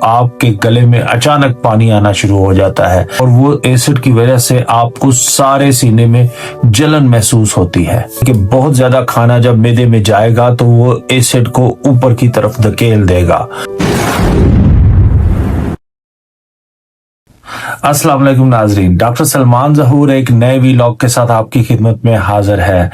आपके गले में अचानक पानी आना शुरू हो जाता है और वो एसिड की वजह से आपको सारे सीने में जलन महसूस होती है कि बहुत ज्यादा खाना जब मैदे में जाएगा तो वो एसिड को ऊपर की तरफ धकेल देगा। अस्सलाम वालेकुम नाजरीन, डॉक्टर सलमान ज़हूर एक नए वीलॉग के साथ आपकी खिदमत में हाजिर है।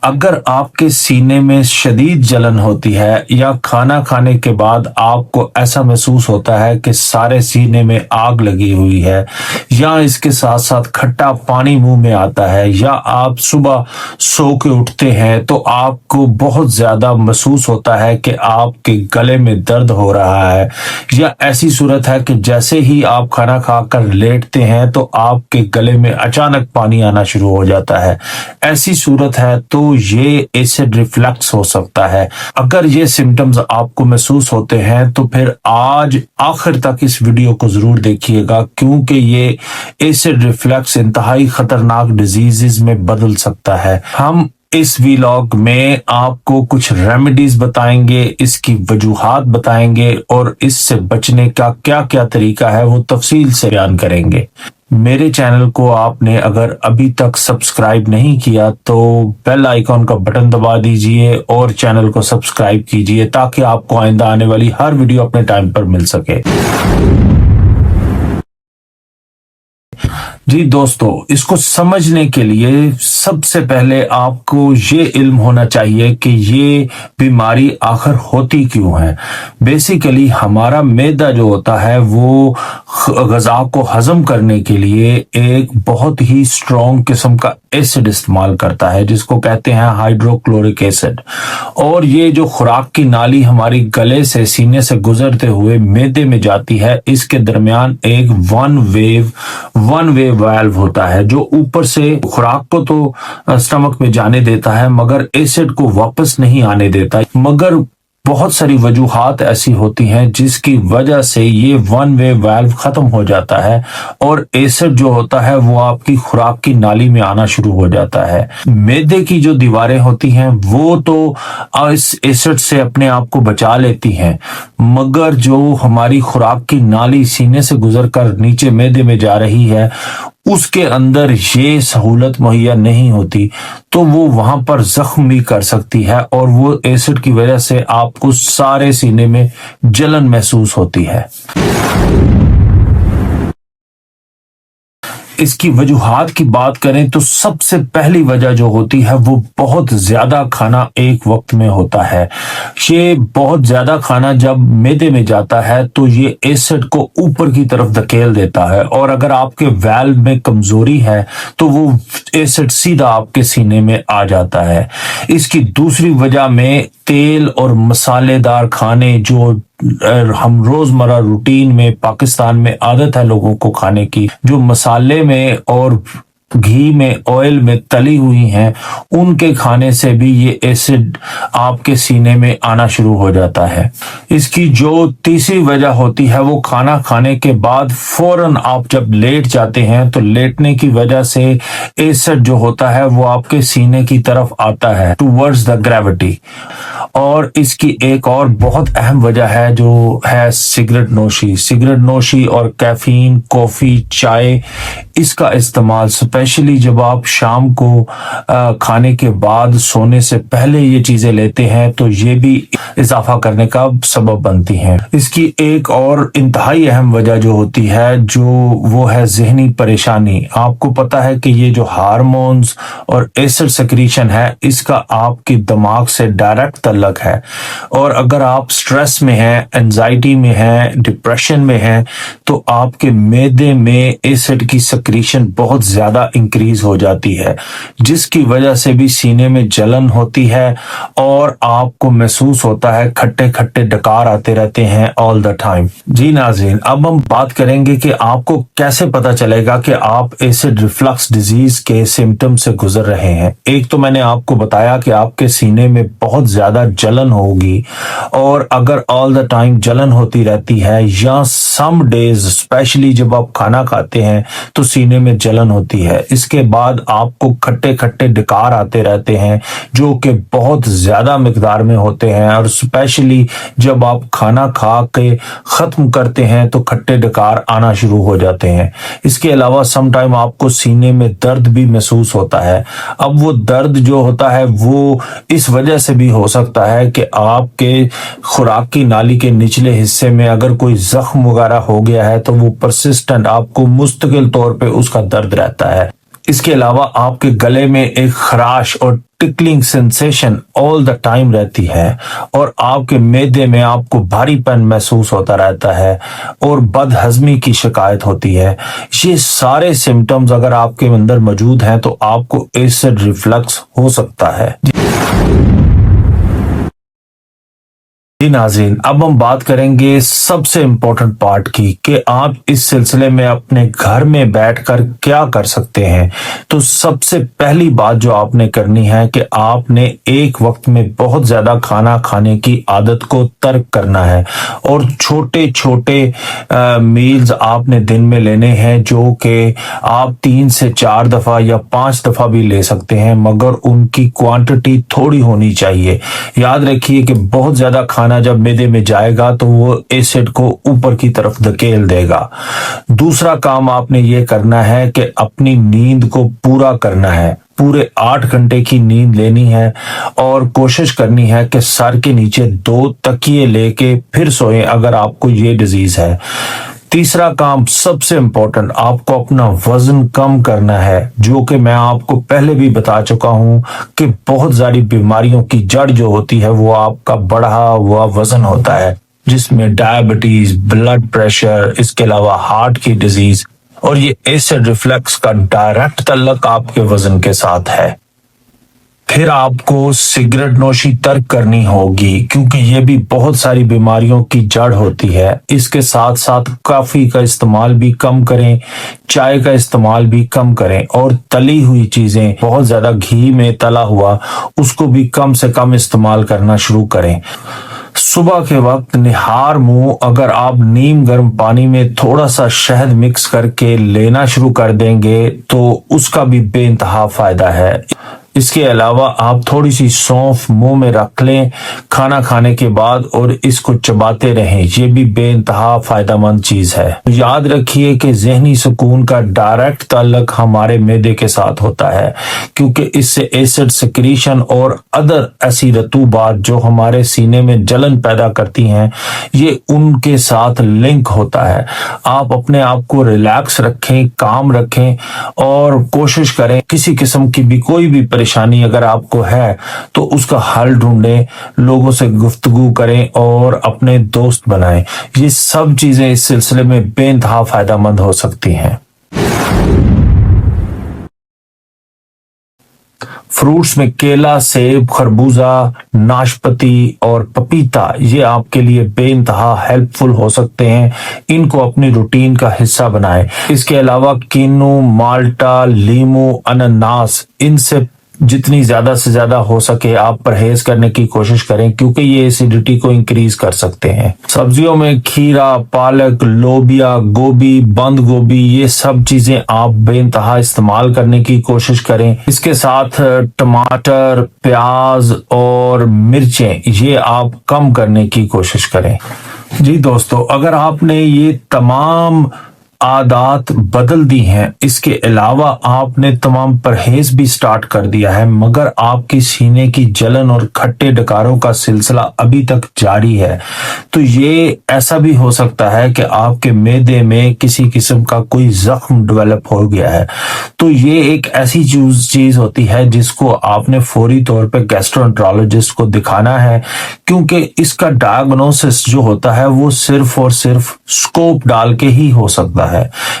अगर आपके सीने में शदीद जलन होती है या खाना खाने के बाद आपको ऐसा महसूस होता है कि सारे सीने में आग लगी हुई है या इसके साथ साथ खट्टा पानी मुंह में आता है या आप सुबह सो के उठते हैं तो आपको बहुत ज्यादा महसूस होता है कि आपके गले में दर्द हो रहा है या ऐसी सूरत है कि जैसे ही आप खाना खाकर लेटते हैं तो आपके गले में अचानक पानी आना शुरू हो जाता है, ऐसी सूरत है तो ये एसिड रिफ्लक्स हो सकता है। अगर ये सिम्टम्स आपको महसूस होते हैं तो फिर आज आखिर तक इस वीडियो को जरूर देखिएगा, क्योंकि ये एसिड रिफ्लक्स इंतहाई खतरनाक डिजीजेस में बदल सकता है। हम इस वीलॉग में आपको कुछ रेमेडीज बताएंगे, इसकी वजूहात बताएंगे और इससे बचने का क्या क्या तरीका है वो तफसील से बयान करेंगे। मेरे चैनल को आपने अगर अभी तक सब्सक्राइब नहीं किया तो बेल आइकॉन का बटन दबा दीजिए और चैनल को सब्सक्राइब कीजिए ताकि आपको आइंदा आने वाली हर वीडियो अपने टाइम पर मिल सके। जी दोस्तों, इसको समझने के लिए सबसे पहले आपको ये इल्म होना चाहिए कि ये बीमारी आखिर होती क्यों है। बेसिकली हमारा मैदा जो होता है वो ग़िज़ा को हजम करने के लिए एक बहुत ही स्ट्रॉन्ग किस्म का एसिड इस्तेमाल करता है जिसको कहते हैं हाइड्रोक्लोरिक एसिड। और ये जो खुराक की नाली हमारी गले से सीने से गुजरते हुए मैदे में जाती है, इसके दरमियान एक वन वे वाल्व होता है जो ऊपर से खुराक को तो स्टमक में जाने देता है मगर एसिड को वापस नहीं आने देता। मगर बहुत सारी वजूहात ऐसी होती हैं जिसकी वजह से ये वन वे वाल्व खत्म हो जाता है और एसिड जो होता है वो आपकी खुराक की नाली में आना शुरू हो जाता है। मैदे की जो दीवारें होती हैं वो तो इस एसिड से अपने आप को बचा लेती हैं, मगर जो हमारी खुराक की नाली सीने से गुजरकर नीचे मैदे में जा रही है उसके अंदर ये सहूलत मुहैया नहीं होती, तो वो वहां पर जख्म भी कर सकती है और वो एसिड की वजह से आपको सारे सीने में जलन महसूस होती है। इसकी वजूहात की बात करें तो सबसे पहली वजह जो होती है वो बहुत ज्यादा खाना एक वक्त में होता है। ये बहुत ज्यादा खाना जब मैदे में जाता है तो ये एसिड को ऊपर की तरफ धकेल देता है और अगर आपके वाल्व में कमजोरी है तो वो एसिड सीधा आपके सीने में आ जाता है। इसकी दूसरी वजह में तेल और मसालेदार खाने जो हम रोजमर्रा रूटीन में पाकिस्तान में आदत है लोगों को खाने की, जो मसाले में और घी में ऑयल में तली हुई हैं, उनके खाने से भी ये एसिड आपके सीने में आना शुरू हो जाता है। इसकी जो तीसरी वजह होती है वो खाना खाने के बाद फौरन आप जब लेट जाते हैं तो लेटने की वजह से एसिड जो होता है वो आपके सीने की तरफ आता है टुवर्ड्स द ग्रेविटी। और इसकी एक और बहुत अहम वजह है जो है सिगरेट नोशी और कैफीन, कॉफी, चाय, इसका इस्तेमाल स्पेशली जब आप शाम को खाने के बाद सोने से पहले ये चीजें लेते हैं तो ये भी इजाफा करने का सबब बनती हैं। इसकी एक और इंतहाई अहम वजह जो होती है जो वो है जहनी परेशानी। आपको पता है कि ये जो हार्मोन्स और एसिड सेक्रीशन है इसका आपके दिमाग से डायरेक्ट ताल्लुक है और अगर आप स्ट्रेस में हैं, एंजाइटी में हैं, डिप्रेशन में हैं तो आपके मैदे में एसिड की सेक्रीशन बहुत ज्यादा इंक्रीज हो जाती है जिसकी वजह से भी सीने में जलन होती है और आपको महसूस होता है खट्टे खट्टे डकार आते रहते हैं ऑल द टाइम। जी नाज़रीन, अब हम बात करेंगे कि आपको कैसे पता चलेगा कि आप एसिड रिफ्लक्स डिजीज के सिम्टम से गुजर रहे हैं। एक तो मैंने आपको बताया कि आपके सीने में बहुत ज्यादा जलन होगी और अगर ऑल द टाइम जलन होती रहती है या सम डेज स्पेशली जब आप खाना खाते हैं तो सीने में जलन होती है। है। इसके बाद आपको खट्टे खट्टे डकार आते रहते हैं जो कि बहुत ज्यादा मिकदार में होते हैं, और स्पेशली जब आप खाना खा के खत्म करते हैं तो खट्टे डकार आना शुरू हो जाते हैं। इसके अलावा समटाइम आपको सीने में दर्द भी महसूस होता है। अब वो दर्द जो होता है वो इस वजह से भी हो सकता है कि आपके खुराक की नाली के निचले हिस्से में अगर कोई जख्म वगैरह हो गया है तो वो परसिस्टेंट आपको मुस्तकिल तौर पे उसका दर्द रहता है। इसके अलावा आपके गले में एक खराश और tickling sensation all the time रहती है, और आपके मैदे में आपको भारीपन महसूस होता रहता है और बदहजमी की शिकायत होती है। ये सारे सिम्टम्स अगर आपके अंदर मौजूद हैं तो आपको एसिड रिफ्लक्स हो सकता है। जी नाज़रीन, अब हम बात करेंगे सबसे इम्पोर्टेंट पार्ट की कि आप इस सिलसिले में अपने घर में बैठकर क्या कर सकते हैं। तो सबसे पहली बात जो आपने करनी है कि आपने एक वक्त में बहुत ज्यादा खाना खाने की आदत को तर्क करना है, और छोटे छोटे मील्स आपने दिन में लेने हैं जो कि आप 3 से 4 दफा या 5 दफा भी ले सकते हैं, मगर उनकी क्वांटिटी थोड़ी होनी चाहिए। याद रखिए कि बहुत ज्यादा खाना जब मैदे में जाएगा तो वो एसिड को ऊपर की तरफ धकेल देगा। दूसरा काम आपने ये करना है कि अपनी नींद को पूरा करना है। पूरे 8 घंटे की नींद लेनी है और कोशिश करनी है कि सर के नीचे 2 तकिए लेके फिर सोएं अगर आपको ये डिजीज है। तीसरा काम सबसे इंपॉर्टेंट, आपको अपना वजन कम करना है, जो कि मैं आपको पहले भी बता चुका हूं कि बहुत सारी बीमारियों की जड़ जो होती है वो आपका बढ़ा हुआ वजन होता है, जिसमें डायबिटीज, ब्लड प्रेशर, इसके अलावा हार्ट की डिजीज, और ये एसिड रिफ्लक्स का डायरेक्ट तल्लक आपके वजन के साथ है। फिर आपको सिगरेट नोशी तर्क करनी होगी, क्योंकि ये भी बहुत सारी बीमारियों की जड़ होती है। इसके साथ साथ कॉफी का इस्तेमाल भी कम करें, चाय का इस्तेमाल भी कम करें, और तली हुई चीजें, बहुत ज्यादा घी में तला हुआ, उसको भी कम से कम इस्तेमाल करना शुरू करें। सुबह के वक्त निहार मुंह अगर आप नीम गर्म पानी में थोड़ा सा शहद मिक्स करके लेना शुरू कर देंगे तो उसका भी बेइंतहा फायदा है। इसके अलावा आप थोड़ी सी सौंफ मुंह में रख लें खाना खाने के बाद और इसको चबाते रहें, ये भी बेइंतहा फायदेमंद चीज है। तो याद रखिए कि जहनी सुकून का डायरेक्ट ताल्लुक हमारे मैदे के साथ होता है, क्योंकि इससे एसिड सिक्रीशन और अदर ऐसी रतूबात जो हमारे सीने में जलन पैदा करती हैं, ये उनके साथ लिंक होता है। आप अपने आप को रिलैक्स रखें, काम रखें, और कोशिश करें किसी किस्म की भी कोई भी परेशानी अगर आपको है तो उसका हल ढूंढें, लोगों से गुफ्तगू करें और अपने दोस्त बनाएं। ये सब चीजें इस सिलसिले में बेइंतहा फायदेमंद हो सकती हैं। फ्रूट्स में केला, सेब, खरबूजा, नाशपाती और पपीता ये आपके लिए बेइंतहा हेल्पफुल हो सकते हैं। इनको अपनी रूटीन का हिस्सा बनाएं। इसके अलावा किन्नू, माल्टा, लीमू, अनानास, इनसे जितनी ज्यादा से ज्यादा हो सके आप परहेज करने की कोशिश करें, क्योंकि ये एसिडिटी को इंक्रीज कर सकते हैं। सब्जियों में खीरा, पालक, लोबिया, गोभी, बंद गोभी, ये सब चीजें आप बेइंतहा इस्तेमाल करने की कोशिश करें। इसके साथ टमाटर, प्याज और मिर्चें ये आप कम करने की कोशिश करें। जी दोस्तों, अगर आपने ये तमाम आदत बदल दी हैं, इसके अलावा आपने तमाम परहेज भी स्टार्ट कर दिया है, मगर आपकी सीने की जलन और खट्टे डकारों का सिलसिला अभी तक जारी है, तो ये ऐसा भी हो सकता है कि आपके मैदे में किसी किस्म का कोई जख्म डेवलप हो गया है। तो ये एक ऐसी चीज होती है जिसको आपने फौरी तौर पे गैस्ट्रोएंटरोलॉजिस्ट को दिखाना है, क्योंकि इसका डायग्नोसिस जो होता है वो सिर्फ और सिर्फ स्कोप डाल के ही हो सकता है,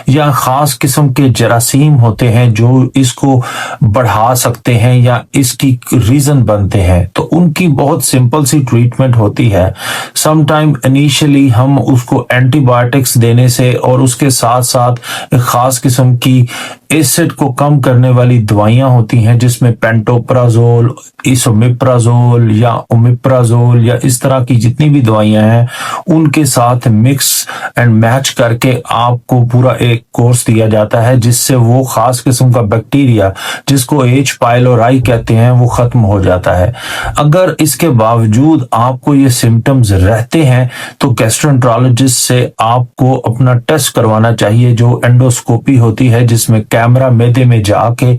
या खास किस्म के जरासीम होते हैं जो इसको बढ़ा सकते हैं या इसकी रीजन बनते हैं। तो उनकी बहुत सिंपल सी ट्रीटमेंट होती है। समटाइम इनिशियली हम उसको एंटीबायोटिक्स देने से और उसके साथ साथ एक खास किस्म की एसिड को कम करने वाली दवाइयां होती हैं, जिसमें पेंटोप्राजोल, इसोमिप्राजोल या ओमिप्राजोल या इस तरह की जितनी भी दवाइयां हैं, उनके साथ मिक्स एंड मैच करके आपको पूरा एक कोर्स दिया जाता है, जिससे वो खास किस्म का बैक्टीरिया जिसको एच पाइलोराई कहते हैं वो खत्म हो जाता है। अगर इसके बावजूद आपको ये सिम्टम्स रहते हैं तो गैस्ट्रोएंटरोलॉजिस्ट से आपको अपना टेस्ट करवाना चाहिए, जो एंडोस्कोपी होती है, जिसमें कैमरा मैदे में जाके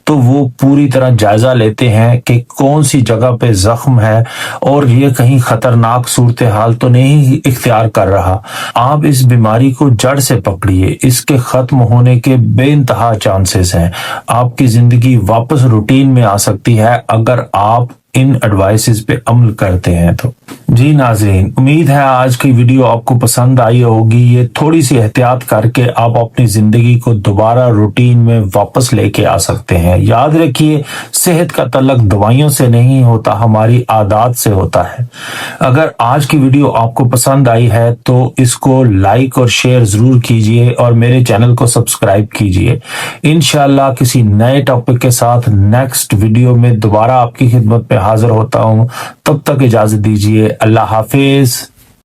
तो वो पूरी तरह जायजा लेते हैं कि कौन सी जगह पे जख्म है और ये कहीं खतरनाक सूरत हाल तो नहीं इख्तियार कर रहा। आप इस बीमारी को जड़ से पकड़िए, इसके खत्म होने के बेइंतहा चांसेस हैं। आपकी जिंदगी वापस रूटीन में आ सकती है अगर आप इन एडवाइसेस पे अमल करते हैं तो। जी नाज़रीन, उम्मीद है आज की वीडियो आपको पसंद आई होगी। ये थोड़ी सी एहतियात करके आप अपनी जिंदगी को दोबारा रूटीन में वापस लेके आ सकते हैं। याद रखिए, सेहत का तल्लुक दवाइयों से नहीं होता, हमारी आदत से होता है। अगर आज की वीडियो आपको पसंद आई है तो इसको लाइक और शेयर जरूर कीजिए और मेरे चैनल को सब्सक्राइब कीजिए। इंशाल्लाह किसी नए टॉपिक के साथ नेक्स्ट वीडियो में दोबारा आपकी खिदमत में हाजिर होता हूं। तब तक इजाजत दीजिए। अल्लाह हाफिज।